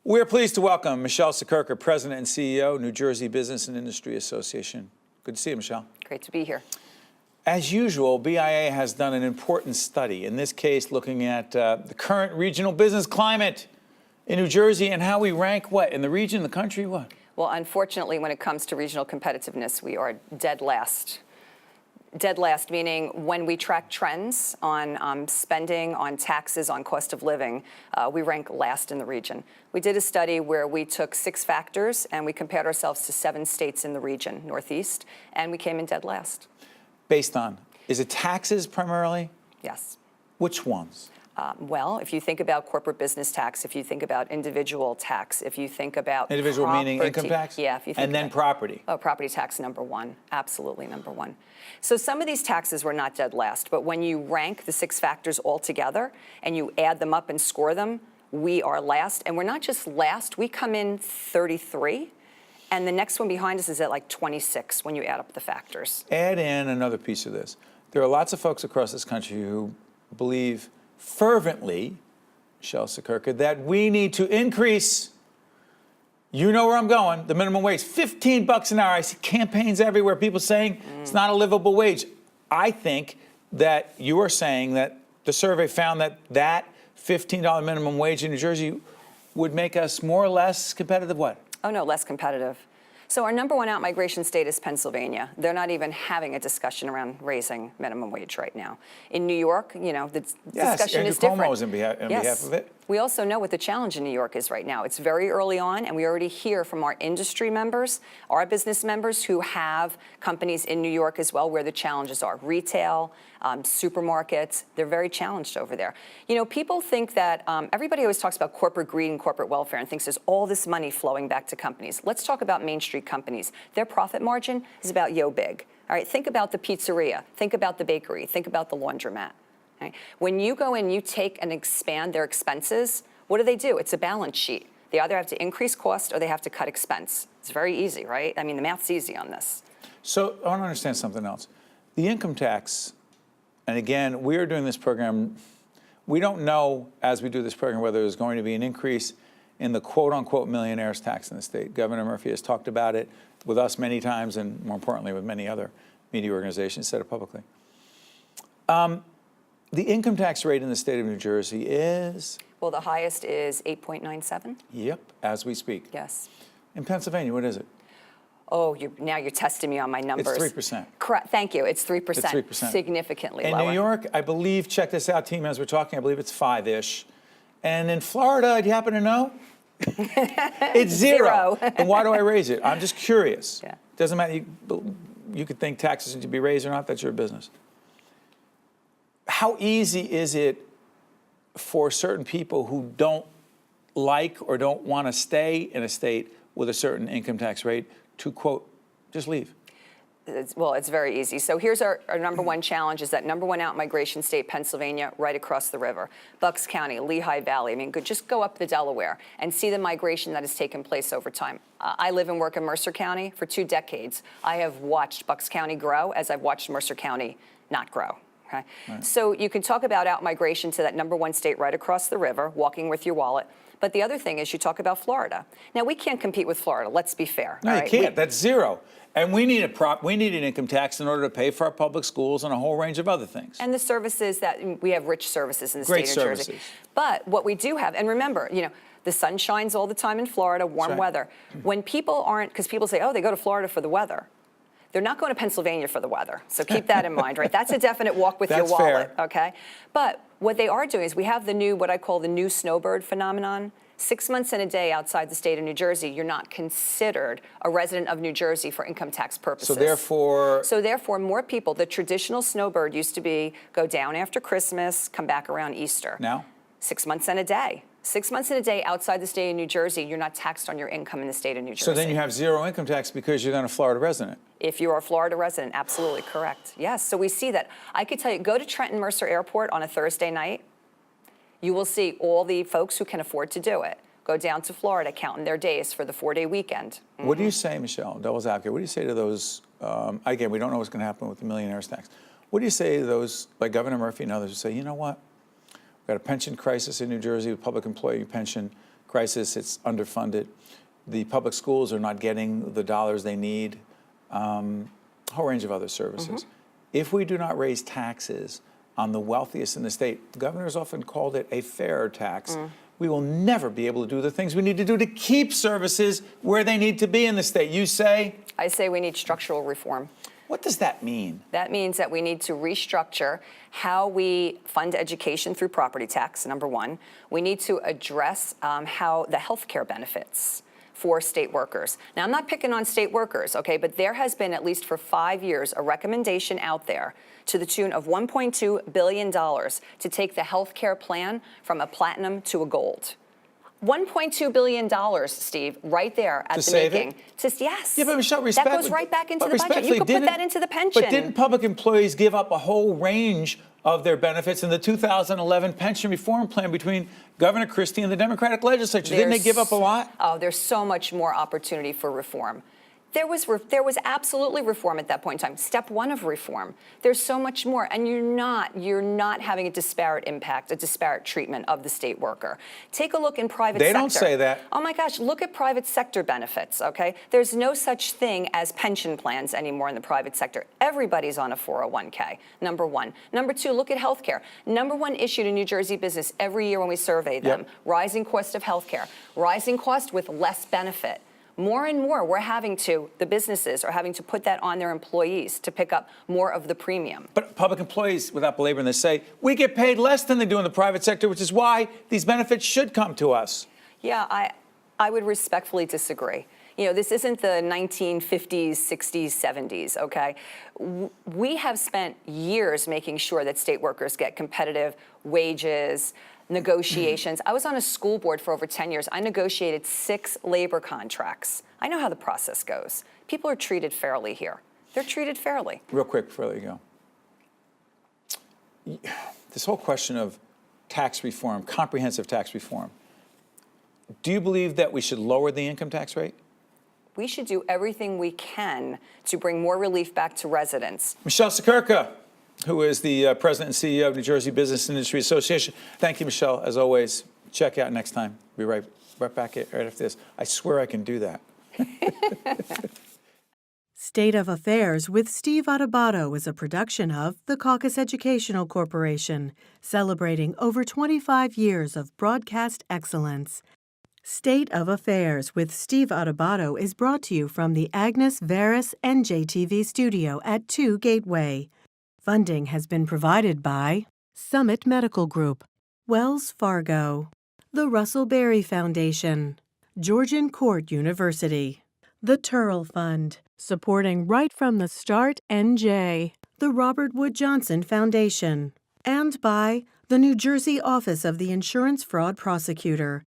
We're pleased to welcome Michele Siekerka, President and CEO, New Jersey Business and Industry Association. Good to see you, Michele. Great to be here. As usual, BIA has done an important study, in this case looking at the current regional business climate in New Jersey and how we rank, what, in the region, the country, what? Well, unfortunately, when it comes to regional competitiveness, we are dead last. Dead last, meaning when we track trends on spending, on taxes, on cost of living, we rank last in the region. We did a study where we took 6 factors and we compared ourselves to 7 states in the region, Northeast, and we came in dead last. Based on, is it taxes primarily? Yes. Which ones? Well, if you think about corporate business tax, if you think about individual tax, if you think about individual property, meaning income tax? Yeah. If you think and then property. Oh, property tax #1, absolutely #1. So some of these taxes were not dead last, but when you rank the 6 factors all together and you add them up and score them, we are last. And we're not just last, we come in 33. And the next one behind us is at like 26 when you add up the factors. Add in another piece of this. There are lots of folks across this country who believe fervently, Michele Siekerka, that we need to increase, you know where I'm going, the minimum wage, $15 an hour. I see campaigns everywhere, people saying it's not a livable wage. I think that you are saying that the survey found that that $15 minimum wage in New Jersey would make us more or less competitive, what? Oh, no, less competitive. So our #1 out-migration state is Pennsylvania. They're not even having a discussion around raising minimum wage right now. In New York, you know, the discussion is different. Cuomo is on behalf of it. We also know what the challenge in New York is right now. It's very early on, and we already hear from our industry members, our business members who have companies in New York as well, where the challenges are. Retail, supermarkets, they're very challenged over there. You know, people think that everybody always talks about corporate greed and corporate welfare and thinks there's all this money flowing back to companies. Let's talk about Main Street companies. Their profit margin is about yo big. All right, think about the pizzeria, think about the bakery, think about the laundromat. Okay? When you go in, you take and expand their expenses, what do? It's a balance sheet. They either have to increase cost or they have to cut expense. It's very easy, right? I mean, the math's easy on this. So I want to understand something else. The income tax, and again, we are doing this program, we don't know as we do this program whether there's going to be an increase in the quote-unquote millionaires tax in the state. Governor Murphy has talked about it with us many times and more importantly with many other media organizations, said it publicly. The income tax rate in the state of New Jersey is? Well, the highest is 8.97. Yep, as we speak. Yes. In Pennsylvania, what is it? Oh, now you're testing me on my numbers. It's 3%. Correct. Thank you. It's 3%. It's 3%. Significantly in lower. In New York, I believe, check this out, team, as we're talking, I believe it's 5-ish. And in Florida, do you happen to know? It's 0. And why do I raise it? I'm just curious. Yeah. Doesn't matter. You could think taxes need to be raised or not. That's your business. How easy is it for certain people who don't like or don't want to stay in a state with a certain income tax rate to, quote, just leave? It's very easy. So here's our #1 challenge is that #1 out-migration state, Pennsylvania, right across the river. Bucks County, Lehigh Valley. I mean, just go up the Delaware and see the migration that has taken place over time. I live and work in Mercer County for 2 decades. I have watched Bucks County grow as I've watched Mercer County not grow. Okay? Right. So you can talk about out-migration to that #1 state right across the river, walking with your wallet. But the other thing is you talk about Florida. Now, we can't compete with Florida. Let's be fair. No, you can't. That's 0. And we need an income tax in order to pay for our public schools and a whole range of other things. And the services that we have, rich services in the state of New Jersey. But what we do have, and remember, you know, the sun shines all the time in Florida, warm weather. When people aren't, because people say, oh, they go to Florida for the weather. They're not going to Pennsylvania for the weather. So keep that in mind, right? That's a definite walk with your wallet, okay? But what they are doing is we have the new, what I call the new snowbird phenomenon. 6 months and a day outside the state of New Jersey, you're not considered a resident of New Jersey for income tax purposes. So therefore, more people, the traditional snowbird used to be go down after Christmas, come back around Easter. Now? 6 months and a day. 6 months and a day outside the state of New Jersey, you're not taxed on your income in the state of New Jersey. So then you have 0 income tax because you're not a Florida resident. If you are a Florida resident, absolutely correct. Yes, so we see that. I could tell you, go to Trenton Mercer Airport on a Thursday night. You will see all the folks who can afford to do it go down to Florida, counting their days for the 4-day weekend. Mm-hmm. What do you say, Michele, devil's advocate, what do you say to those, again, we don't know what's going to happen with the millionaires tax. What do you say to those, like Governor Murphy and others, who say, you know what, we've got a pension crisis in New Jersey with public employee pension. crisis. It's underfunded. The public schools are not getting the dollars they need. A whole range of other services. If we do not raise taxes on the wealthiest in the state, the governor's often called it a fair tax, we will never be able to do the things we need to do to keep services where they need to be in the state. You say? I say we need structural reform. What does that mean? That means that we need to restructure how we fund education through property tax, number one. We need to address how the health care benefits for state workers. Now, I'm not picking on state workers, okay, but there has been, at least for 5 years, a recommendation out there to the tune of $1.2 billion to take the health care plan from a platinum to a gold. $1.2 billion, Steve, right there at the save making. it? Yes. Yeah, but Michelle, that goes right back into the budget. You could put that into the pension. But didn't public employees give up a whole range of their benefits in the 2011 pension reform plan between Governor Christie and the Democratic legislature? Didn't they give up a lot? Oh, there's so much more opportunity for reform. There was absolutely reform at that point in time. Step one of reform. There's so much more, and you're not having a disparate impact, a disparate treatment of the state worker. Take a look in private sector. They don't say that. Oh my gosh, look at private sector benefits, okay? There's no such thing as pension plans anymore in the private sector. Everybody's on a 401k, number one. Number two, look at healthcare. Number one issue to New Jersey business every year when we survey them, rising cost of healthcare, rising cost with less benefit. More and more, the businesses are having to put that on their employees to pick up more of the premium. But public employees, without belaboring this, say, we get paid less than they do in the private sector, which is why these benefits should come to us. Yeah, I would respectfully disagree. You know, this isn't the 1950s, 60s, 70s, okay? We have spent years making sure that state workers get competitive wages, negotiations. I was on a school board for over 10 years. I negotiated 6 labor contracts. I know how the process goes. People are treated fairly here. They're treated fairly. Real quick before I let you go. This whole question of tax reform, comprehensive tax reform, do you believe that we should lower the income tax rate? We should do everything we can to bring more relief back to residents. Michele Siekerka, who is the president and CEO of New Jersey Business Industry Association. Thank you, Michele. As always, check out next time. Be right back right after this. I swear I can do that. State of Affairs with Steve Adubato is a production of the Caucus Educational Corporation, celebrating over 25 years of broadcast excellence. State of Affairs with Steve Adubato is brought to you from the Agnes Varus NJTV studio at 2 Gateway. Funding has been provided by Summit Medical Group, Wells Fargo, the Russell Berry Foundation, Georgian Court University, the Turrell Fund, supporting Right from the Start NJ, the Robert Wood Johnson Foundation, and by the New Jersey Office of the Insurance Fraud Prosecutor,